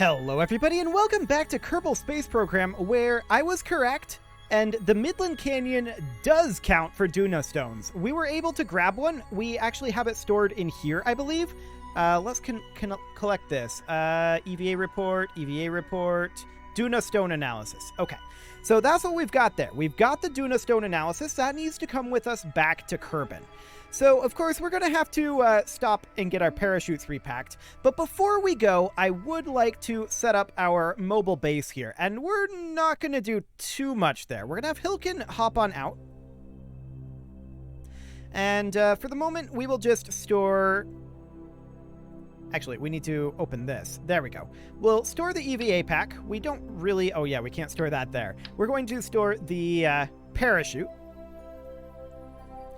Hello everybody and welcome back to Kerbal Space Program, where I was correct and the Midland Canyon does count for Duna stones. We were able to grab one. We actually have it stored in here, I believe. Let's collect this. EVA report, Duna stone analysis. Okay, so that's what we've got there. We've got the Duna stone analysis. That needs to come with us back to Kerbin. So, of course, we're going to have to stop and get our parachutes repacked. But before we go, I would like to set up our mobile base here. And we're not going to do too much there. We're going to have Hilken hop on out. And for the moment, we will just store... Actually, we need to open this. There we go. We'll store the EVA pack. We don't really... Oh, yeah, we can't store that there. We're going to store the parachute.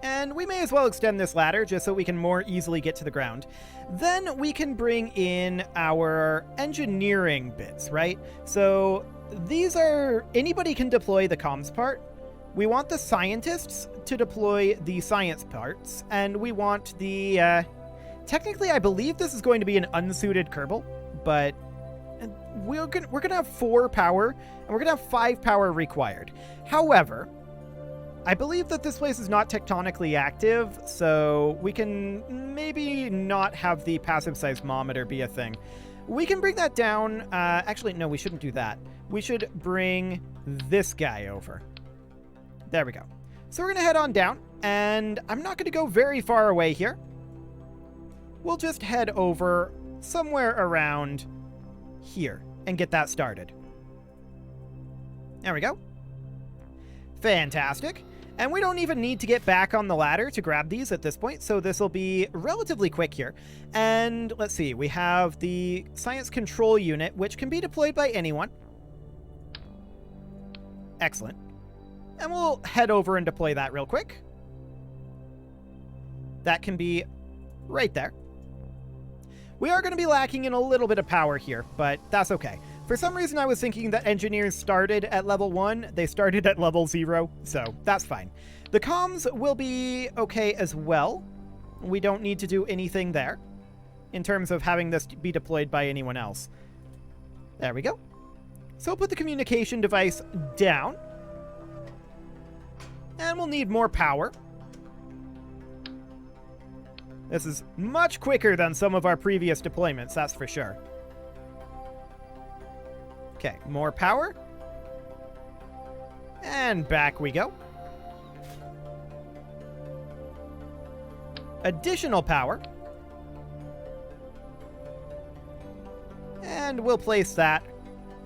And we may as well extend this ladder just so we can more easily get to the ground. Then we can bring in our engineering bits, right? So these are... Anybody can deploy the comms part. We want the scientists to deploy the science parts. And we want the... Technically, I believe this is going to be an unsuited Kerbal, but we're gonna have 4 power, and we're gonna have 5 power required. However... I believe that this place is not tectonically active, so we can maybe not have the passive seismometer be a thing. We can bring that down. Actually, no, we shouldn't do that. We should bring this guy over. There we go. So we're going to head on down, and I'm not going to go very far away here. We'll just head over somewhere around here and get that started. There we go. Fantastic. And we don't even need to get back on the ladder to grab these at this point, so this will be relatively quick here. And let's see, we have the science control unit, which can be deployed by anyone. Excellent. And we'll head over and deploy that real quick. That can be right there. We are going to be lacking in a little bit of power here, but that's okay. For some reason, I was thinking that engineers started at level 1. They started at level 0, so that's fine. The comms will be okay as well. We don't need to do anything there in terms of having this be deployed by anyone else. There we go. So we'll put the communication device down. And we'll need more power. This is much quicker than some of our previous deployments, that's for sure. Okay, more power. And back we go. Additional power. And we'll place that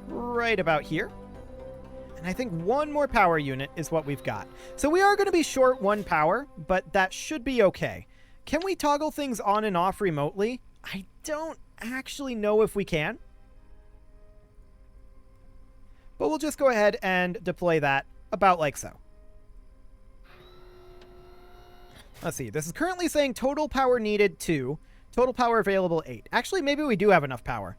right about here. And I think one more power unit is what we've got. So we are going to be short 1 power, but that should be okay. Can we toggle things on and off remotely? I don't actually know if we can. But we'll just go ahead and deploy that about like so. Let's see. This is currently saying total power needed 2. Total power available 8. Actually, maybe we do have enough power.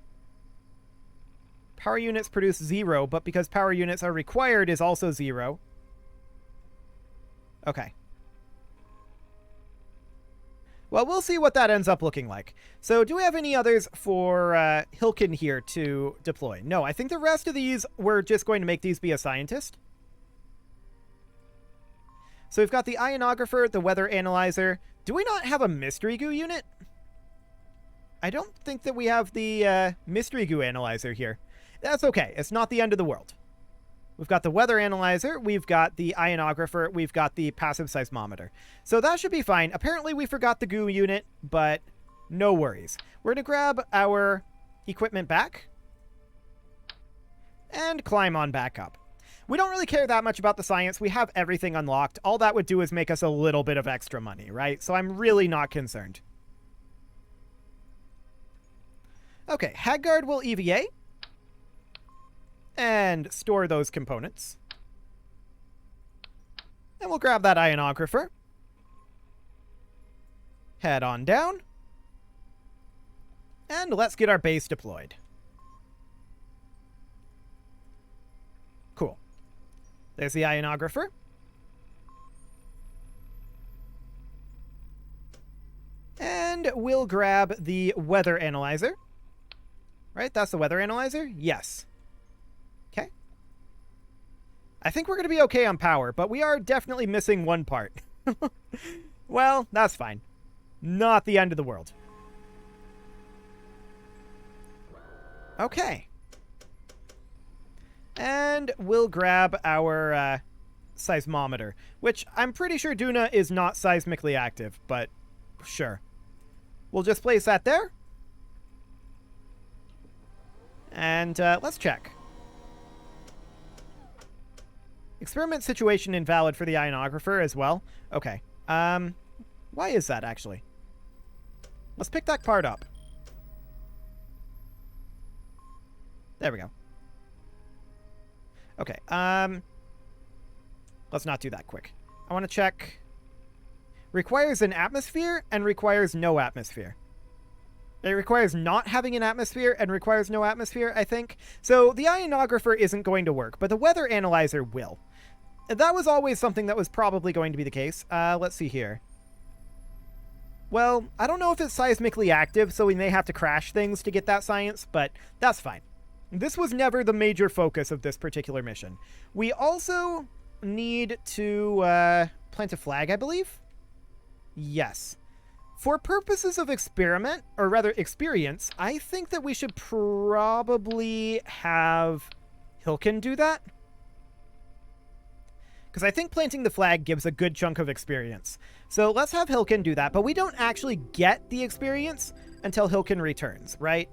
Power units produce 0, but because power units are required is also 0. Okay. Well, we'll see what that ends up looking like. So do we have any others for Hilken here to deploy? No, I think the rest of these, we're just going to make these be a scientist. So we've got the ionographer, the weather analyzer. Do we not have a mystery goo unit? I don't think that we have the mystery goo analyzer here. That's okay. It's not the end of the world. We've got the weather analyzer, we've got the ionographer, we've got the passive seismometer. So that should be fine. Apparently we forgot the goo unit, but no worries. We're going to grab our equipment back and climb on back up. We don't really care that much about the science. We have everything unlocked. All that would do is make us a little bit of extra money, right? So I'm really not concerned. Okay, Haggard will EVA. And store those components. And we'll grab that ionographer. Head on down. And let's get our base deployed. Cool. There's the ionographer. And we'll grab the weather analyzer. Right? That's the weather analyzer? Yes. Okay. I think we're going to be okay on power, but we are definitely missing one part. Well, that's fine. Not the end of the world. Okay. And we'll grab our seismometer, which I'm pretty sure Duna is not seismically active, but sure. We'll just place that there. And let's check. Experiment situation invalid for the ionographer as well. Okay. Why is that, actually? Let's pick that part up. There we go. Okay, let's not do that quick. I want to check. Requires an atmosphere and requires no atmosphere. It requires not having an atmosphere and requires no atmosphere, I think. So the ionographer isn't going to work, but the weather analyzer will. That was always something that was probably going to be the case. Let's see here. Well, I don't know if it's seismically active, so we may have to crash things to get that science, but that's fine. This was never the major focus of this particular mission. We also need to plant a flag, I believe? Yes. For purposes of experiment, or rather experience, I think that we should probably have Hilken do that. Because I think planting the flag gives a good chunk of experience. So let's have Hilken do that, but we don't actually get the experience until Hilken returns, right?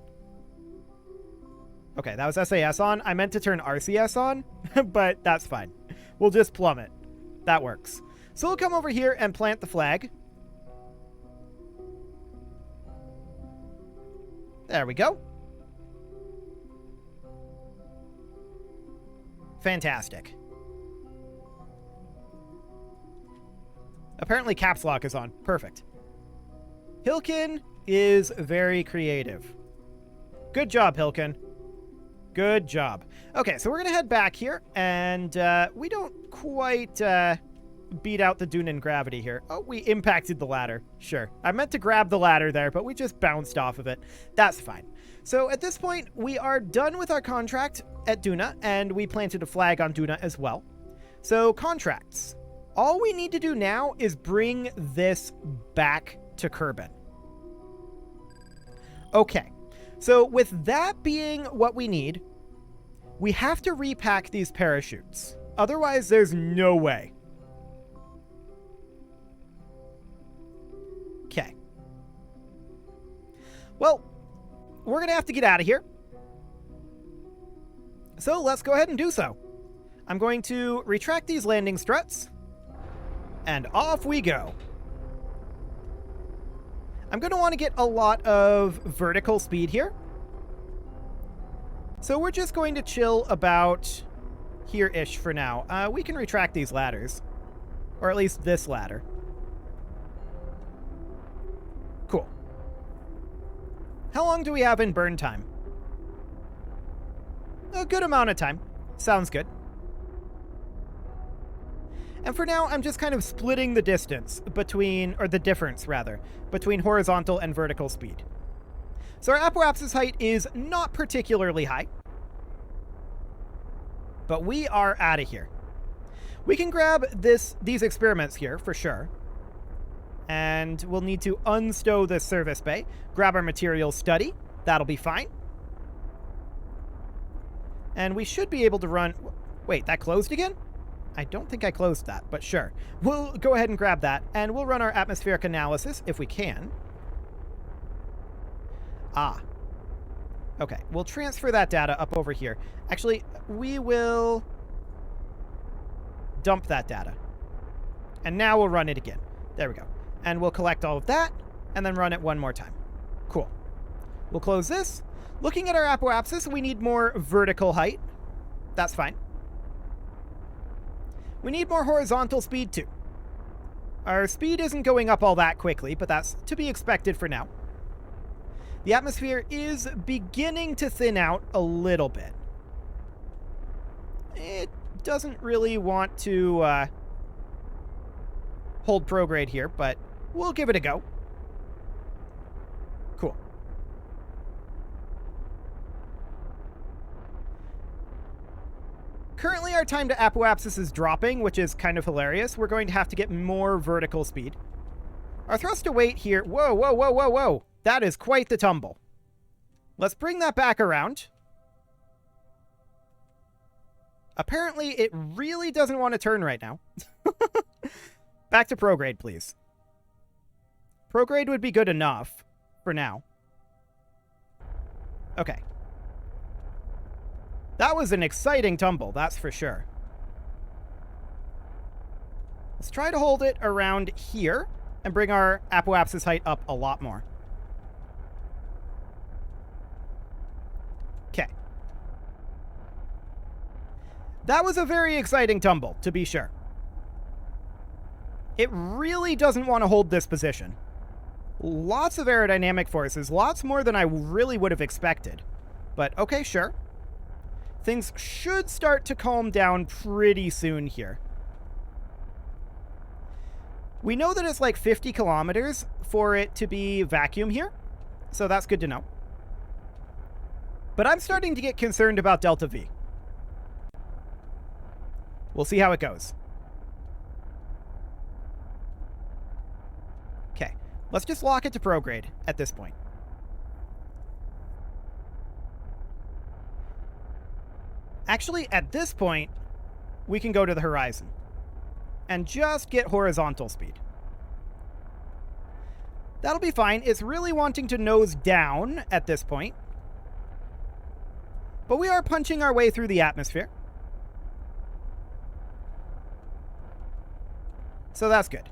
Okay, that was SAS on. I meant to turn RCS on, but that's fine. We'll just plumb it. That works. So we'll come over here and plant the flag. There we go. Fantastic. Apparently caps lock is on. Perfect. Hilken is very creative. Good job, Hilken. Good job. Okay, so we're going to head back here, and we don't quite beat out the Dune in gravity here. Oh, we impacted the ladder. Sure. I meant to grab the ladder there, but we just bounced off of it. That's fine. So at this point, we are done with our contract at Duna, and we planted a flag on Duna as well. So contracts. All we need to do now is bring this back to Kerbal. Okay. So with that being what we need, we have to repack these parachutes. Otherwise, there's no way. Okay. Well, we're going to have to get out of here. So let's go ahead and do so. I'm going to retract these landing struts. And off we go. I'm going to want to get a lot of vertical speed here. So we're just going to chill about here-ish for now. We can retract these ladders. Or at least this ladder. Cool. How long do we have in burn time? A good amount of time. Sounds good. And for now, I'm just kind of splitting the distance between, or the difference rather, between horizontal and vertical speed. So our apoapsis height is not particularly high, but we are out of here. We can grab these experiments here for sure. And we'll need to unstow this service bay, grab our materials study. That'll be fine. And we should be able to run... Wait, that closed again? I don't think I closed that, but sure. We'll go ahead and grab that, and we'll run our atmospheric analysis if we can. Ah. Okay, we'll transfer that data up over here. Actually, we will dump that data. And now we'll run it again. There we go. And we'll collect all of that, and then run it one more time. Cool. We'll close this. Looking at our apoapsis, we need more vertical height. That's fine. We need more horizontal speed, too. Our speed isn't going up all that quickly, but that's to be expected for now. The atmosphere is beginning to thin out a little bit. It doesn't really want to hold prograde here, but we'll give it a go. Cool. Currently, our time to apoapsis is dropping, which is kind of hilarious. We're going to have to get more vertical speed. Our thrust to weight here... Whoa, whoa, whoa, whoa, whoa. That is quite the tumble. Let's bring that back around. Apparently, it really doesn't want to turn right now. Back to prograde, please. Prograde would be good enough for now. Okay. That was an exciting tumble, that's for sure. Let's try to hold it around here and bring our apoapsis height up a lot more. Okay. That was a very exciting tumble, to be sure. It really doesn't want to hold this position. Lots of aerodynamic forces, lots more than I really would have expected. But okay, sure. Things should start to calm down pretty soon here. We know that it's like 50 kilometers for it to be vacuum here, so that's good to know. But I'm starting to get concerned about Delta V. We'll see how it goes. Okay, let's just lock it to prograde at this point. Actually, at this point, we can go to the horizon and just get horizontal speed. That'll be fine. It's really wanting to nose down at this point. But we are punching our way through the atmosphere. So that's good.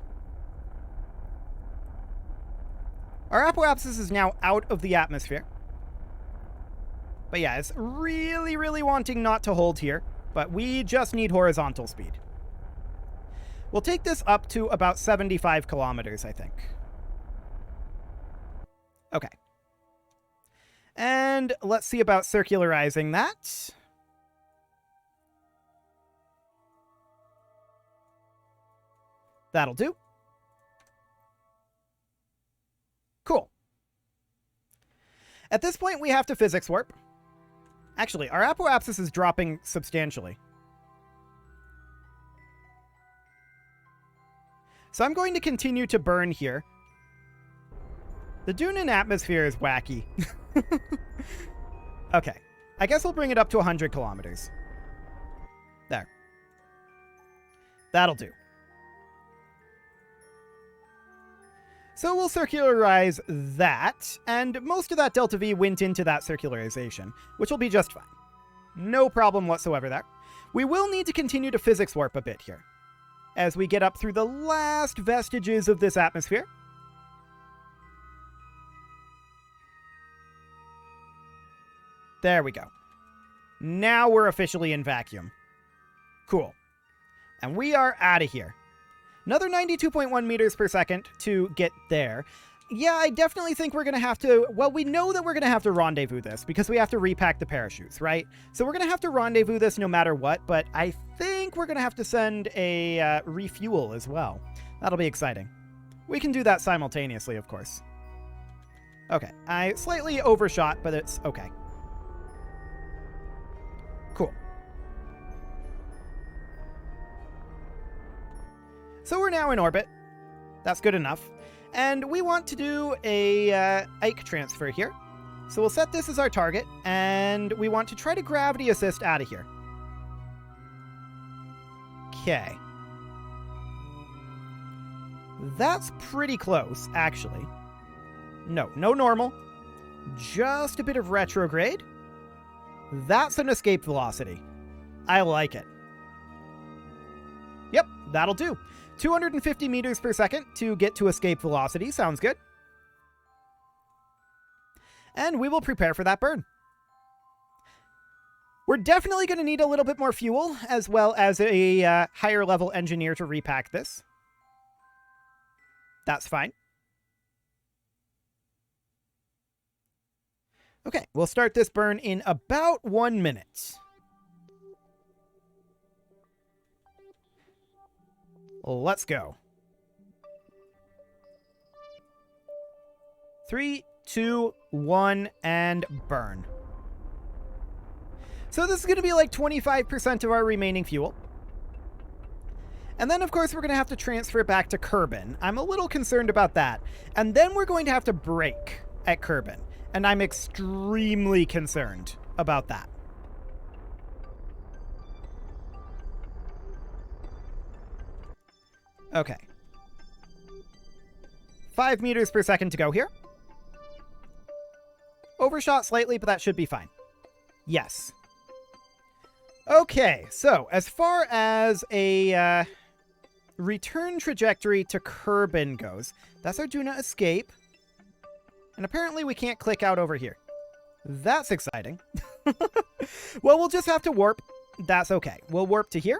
Our apoapsis is now out of the atmosphere. But yeah, it's really, really wanting not to hold here. But we just need horizontal speed. We'll take this up to about 75 kilometers, I think. Okay. And let's see about circularizing that. That'll do. Cool. At this point, we have to physics warp. Actually, our apoapsis is dropping substantially. So I'm going to continue to burn here. The Duna atmosphere is wacky. Okay. I guess we'll bring it up to 100 kilometers. There. That'll do. So we'll circularize that, and most of that delta V went into that circularization, which will be just fine. No problem whatsoever there. We will need to continue to physics warp a bit here, as we get up through the last vestiges of this atmosphere. There we go. Now we're officially in vacuum. Cool. And we are out of here. Another 92.1 meters per second to get there. Yeah, I definitely think we're going to have to... Well, we know that we're going to have to rendezvous this because we have to repack the parachutes, right? So we're going to have to rendezvous this no matter what, but I think we're going to have to send a refuel as well. That'll be exciting. We can do that simultaneously, of course. Okay, I slightly overshot, but it's okay. Cool. So we're now in orbit. That's good enough. And we want to do a Ike transfer here. So we'll set this as our target, and we want to try to gravity assist out of here. Okay. That's pretty close, actually. No normal. Just a bit of retrograde. That's an escape velocity. I like it. Yep, that'll do. 250 meters per second to get to escape velocity. Sounds good. And we will prepare for that burn. We're definitely going to need a little bit more fuel, as well as a higher level engineer to repack this. That's fine. Okay, we'll start this burn in about 1 minute. Let's go. 3, 2, 1, and burn. So this is going to be like 25% of our remaining fuel. And then, of course, we're going to have to transfer it back to Kerbal. I'm a little concerned about that. And then we're going to have to brake at Kerbal. And I'm extremely concerned about that. Okay. 5 meters per second to go here. Overshot slightly, but that should be fine. Yes. Okay, so as far as a return trajectory to Kerbal goes, that's our Duna escape. And apparently we can't click out over here. That's exciting. Well, we'll just have to warp. That's okay. We'll warp to here.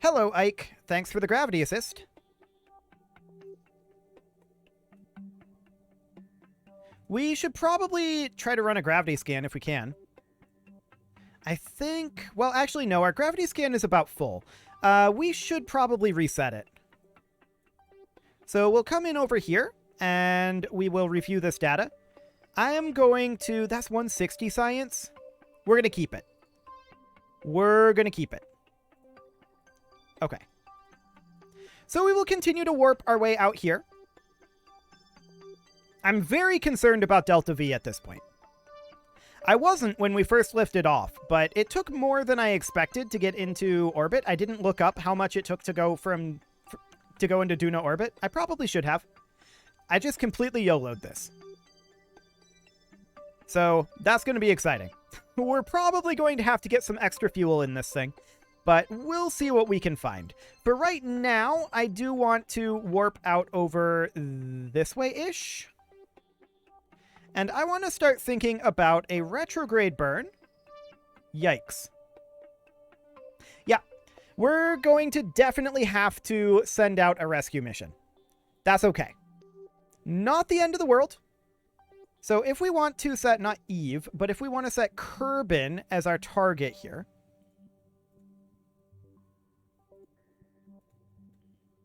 Hello, Ike. Thanks for the gravity assist. We should probably try to run a gravity scan if we can. I think... Well, actually, no. Our gravity scan is about full. We should probably reset it. So we'll come in over here, and we will review this data. I am going to... That's 160 science. We're going to keep it. We're going to keep it. Okay. So we will continue to warp our way out here. I'm very concerned about Delta V at this point. I wasn't when we first lifted off, but it took more than I expected to get into orbit. I didn't look up how much it took to go into Duna orbit. I probably should have. I just completely YOLO'd this. So that's going to be exciting. We're probably going to have to get some extra fuel in this thing, but we'll see what we can find. For right now, I do want to warp out over this way-ish. And I want to start thinking about a retrograde burn. Yikes. Yeah, we're going to definitely have to send out a rescue mission. That's okay. Not the end of the world. So if we want to set, not Eve, but if we want to set Kerbal as our target here.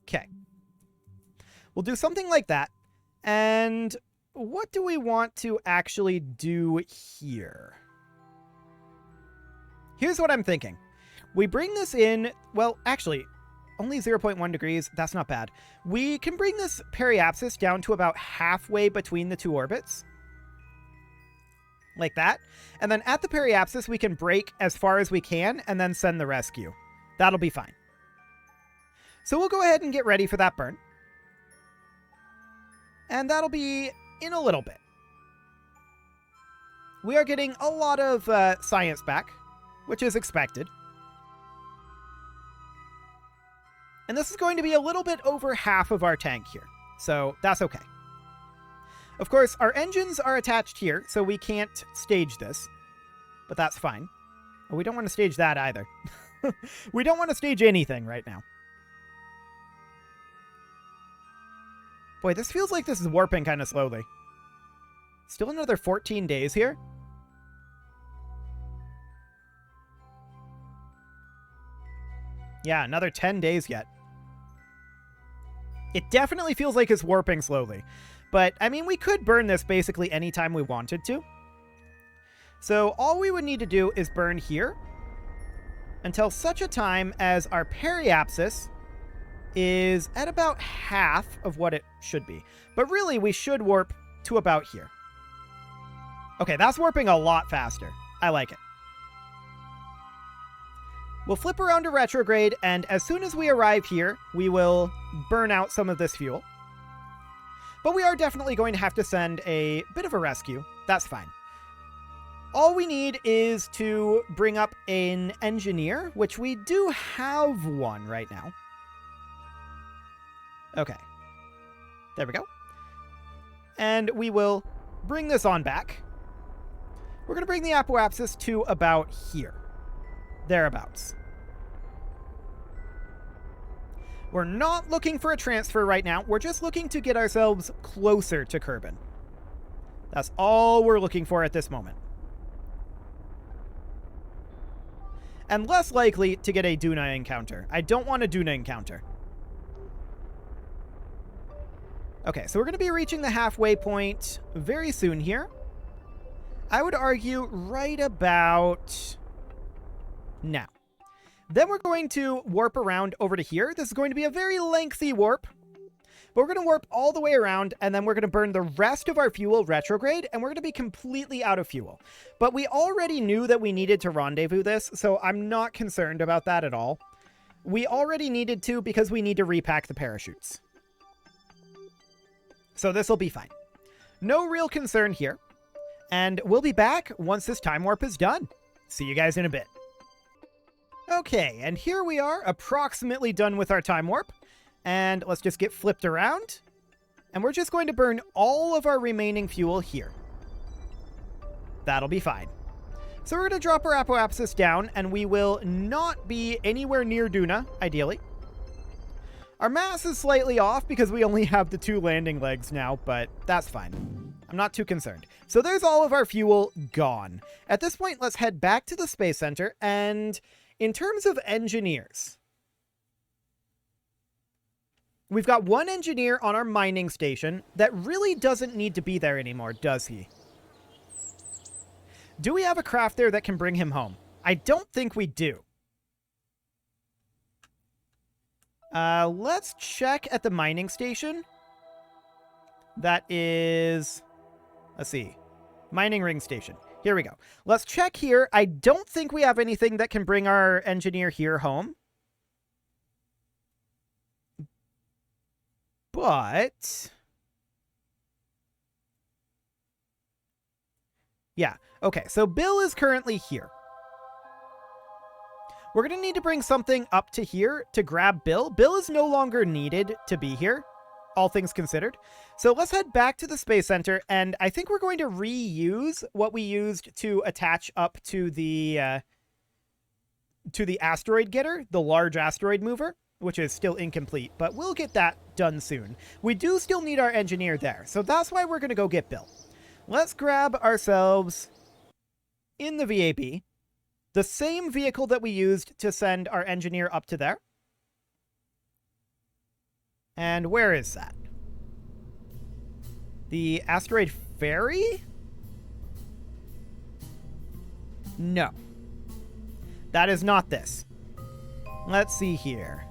Okay. We'll do something like that. And what do we want to actually do here? Here's what I'm thinking. We bring this in, well, actually, only 0.1 degrees. That's not bad. We can bring this periapsis down to about halfway between the two orbits. Like that. And then at the periapsis, we can brake as far as we can and then send the rescue. That'll be fine. So we'll go ahead and get ready for that burn. And that'll be in a little bit. We are getting a lot of science back, which is expected. And this is going to be a little bit over half of our tank here, so that's okay. Of course, our engines are attached here, so we can't stage this, but that's fine. Well, we don't want to stage that either. We don't want to stage anything right now. Boy, this feels like this is warping kind of slowly. Still another 14 days here? Yeah, another 10 days yet. It definitely feels like it's warping slowly. But, I mean, we could burn this basically anytime we wanted to. So all we would need to do is burn here until such a time as our periapsis is at about half of what it should be. But really, we should warp to about here. Okay, that's warping a lot faster. I like it. We'll flip around to retrograde, and as soon as we arrive here, we will burn out some of this fuel. But we are definitely going to have to send a bit of a rescue. That's fine. All we need is to bring up an engineer, which we do have one right now. Okay. There we go. And we will bring this on back. We're going to bring the apoapsis to about here. Thereabouts. We're not looking for a transfer right now. We're just looking to get ourselves closer to Kerbal. That's all we're looking for at this moment. And less likely to get a Duna encounter. I don't want a Duna encounter. Okay, so we're going to be reaching the halfway point very soon here. I would argue right about now. Then we're going to warp around over to here. This is going to be a very lengthy warp. But we're going to warp all the way around, and then we're going to burn the rest of our fuel retrograde, and we're going to be completely out of fuel. But we already knew that we needed to rendezvous this, so I'm not concerned about that at all. We already needed to because we need to repack the parachutes. So this will be fine. No real concern here. And we'll be back once this time warp is done. See you guys in a bit. Okay, and here we are, approximately done with our time warp. And let's just get flipped around. And we're just going to burn all of our remaining fuel here. That'll be fine. So we're going to drop our apoapsis down, and we will not be anywhere near Duna, ideally. Our mass is slightly off because we only have the 2 landing legs now, but that's fine. I'm not too concerned. So there's all of our fuel gone. At this point, let's head back to the Space Center, and in terms of engineers, we've got 1 engineer on our mining station that really doesn't need to be there anymore, does he? Do we have a craft there that can bring him home? I don't think we do. Let's check at the mining station. That is... Let's see. Mining ring station. Here we go. Let's check here. I don't think we have anything that can bring our engineer here home. But... yeah. Okay, so Bill is currently here. We're going to need to bring something up to here to grab Bill. Bill is no longer needed to be here, all things considered. So let's head back to the Space Center, and I think we're going to reuse what we used to attach up to the asteroid getter, the large asteroid mover, which is still incomplete, but we'll get that done soon. We do still need our engineer there, so that's why we're going to go get Bill. Let's grab ourselves in the VAB, the same vehicle that we used to send our engineer up to there. And where is that? The asteroid ferry? No. That is not this. Let's see here.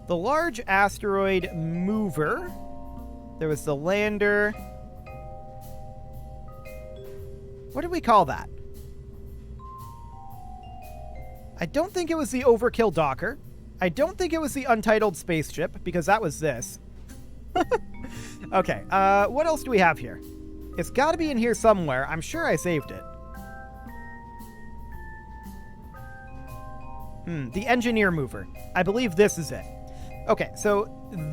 The large asteroid mover. There was the lander. What did we call that? I don't think it was the Overkill Docker. I don't think it was the Untitled Spaceship, because that was this. Okay, what else do we have here? It's got to be in here somewhere. I'm sure I saved it. The Engineer Mover. I believe this is it. Okay, so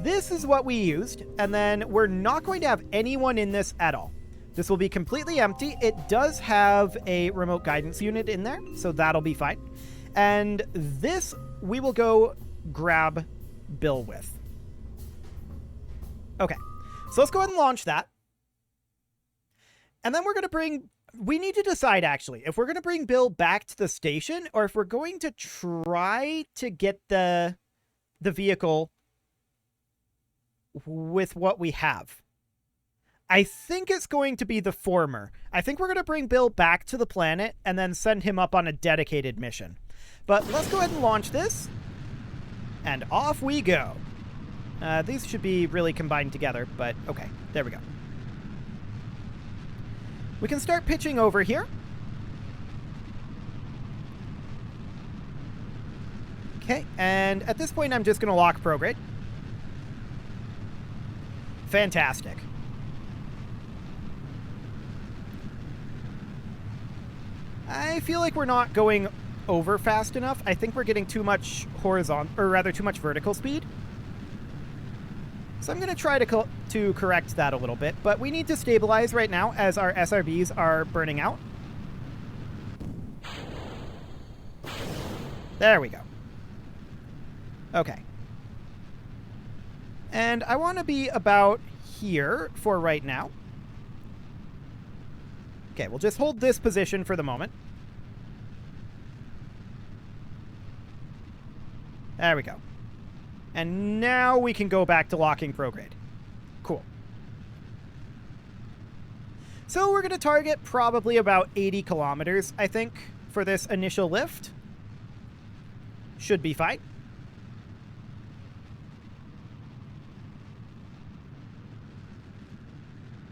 this is what we used, and then we're not going to have anyone in this at all. This will be completely empty. It does have a remote guidance unit in there, so that'll be fine. And this we will go grab Bill with. Okay, so let's go ahead and launch that. And then we're going to bring... we need to decide, actually, if we're going to bring Bill back to the station or if we're going to try to get the vehicle with what we have. I think it's going to be the former. I think we're going to bring Bill back to the planet and then send him up on a dedicated mission. But let's go ahead and launch this. And off we go. These should be really combined together, but okay, there we go. We can start pitching over here. Okay, and at this point I'm just going to lock prograde. Fantastic. I feel like we're not going over fast enough. I think we're getting too much horizontal, or rather too much vertical speed. So I'm going to try to correct that a little bit, but we need to stabilize right now as our SRBs are burning out. There we go. Okay. And I want to be about here for right now. Okay, we'll just hold this position for the moment. There we go. And now we can go back to locking prograde. Cool. So we're going to target probably about 80 kilometers, I think, for this initial lift. Should be fine.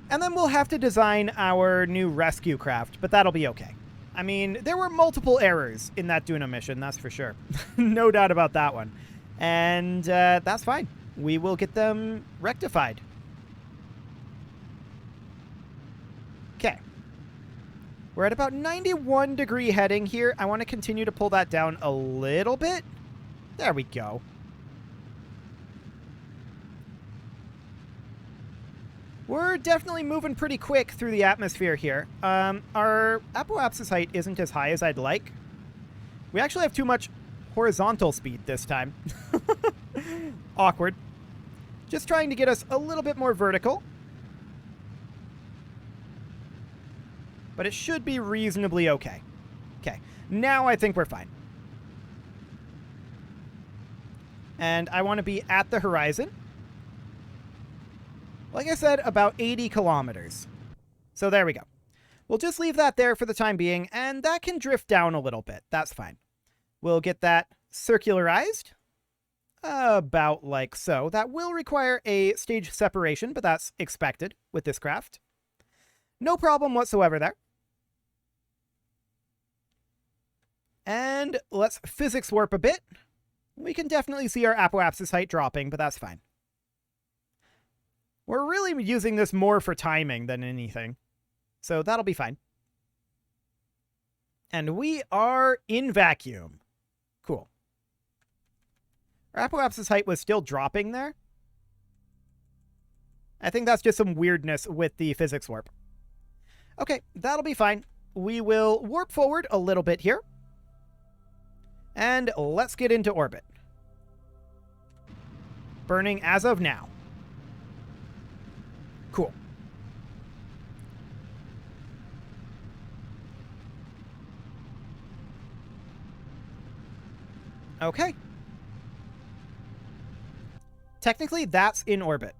And then we'll have to design our new rescue craft, but that'll be okay. I mean, there were multiple errors in that Duna mission, that's for sure. No doubt about that one. And that's fine. We will get them rectified. Okay. We're at about 91 degree heading here. I want to continue to pull that down a little bit. There we go. We're definitely moving pretty quick through the atmosphere here. Our apoapsis height isn't as high as I'd like. We actually have too much horizontal speed this time. Awkward. Just trying to get us a little bit more vertical. But it should be reasonably okay. Okay, now I think we're fine. And I want to be at the horizon. Like I said, about 80 kilometers. So there we go. We'll just leave that there for the time being, and that can drift down a little bit. That's fine. We'll get that circularized. About like so. That will require a stage separation, but that's expected with this craft. No problem whatsoever there. And let's physics warp a bit. We can definitely see our apoapsis height dropping, but that's fine. We're really using this more for timing than anything. So that'll be fine. And we are in vacuum. Cool. Our apoapsis height was still dropping there. I think that's just some weirdness with the physics warp. Okay, that'll be fine. We will warp forward a little bit here. And let's get into orbit. Burning as of now. Cool. Okay. Technically, that's in orbit.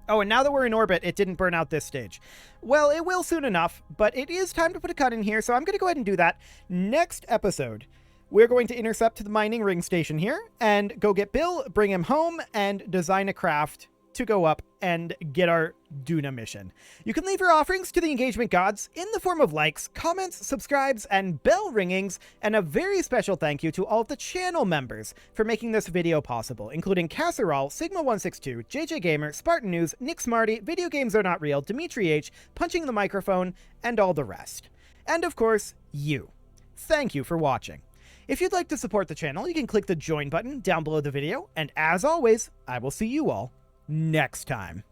Oh, and now that we're in orbit, it didn't burn out this stage. Well, it will soon enough, but it is time to put a cut in here, so I'm going to go ahead and do that. Next episode, we're going to intercept the mining ring station here and go get Bill, bring him home, and design a craft to go up and get our Duna mission. You can leave your offerings to the engagement gods in the form of likes, comments, subscribes, and bell ringings, and a very special thank you to all of the channel members for making this video possible, including Casserole, Sigma162, JJ Gamer, Spartan News, Nick Smarty, Video Games Are Not Real, Dimitri H, Punching the Microphone, and all the rest. And of course, you. Thank you for watching. If you'd like to support the channel, you can click the join button down below the video, and as always, I will see you all next time.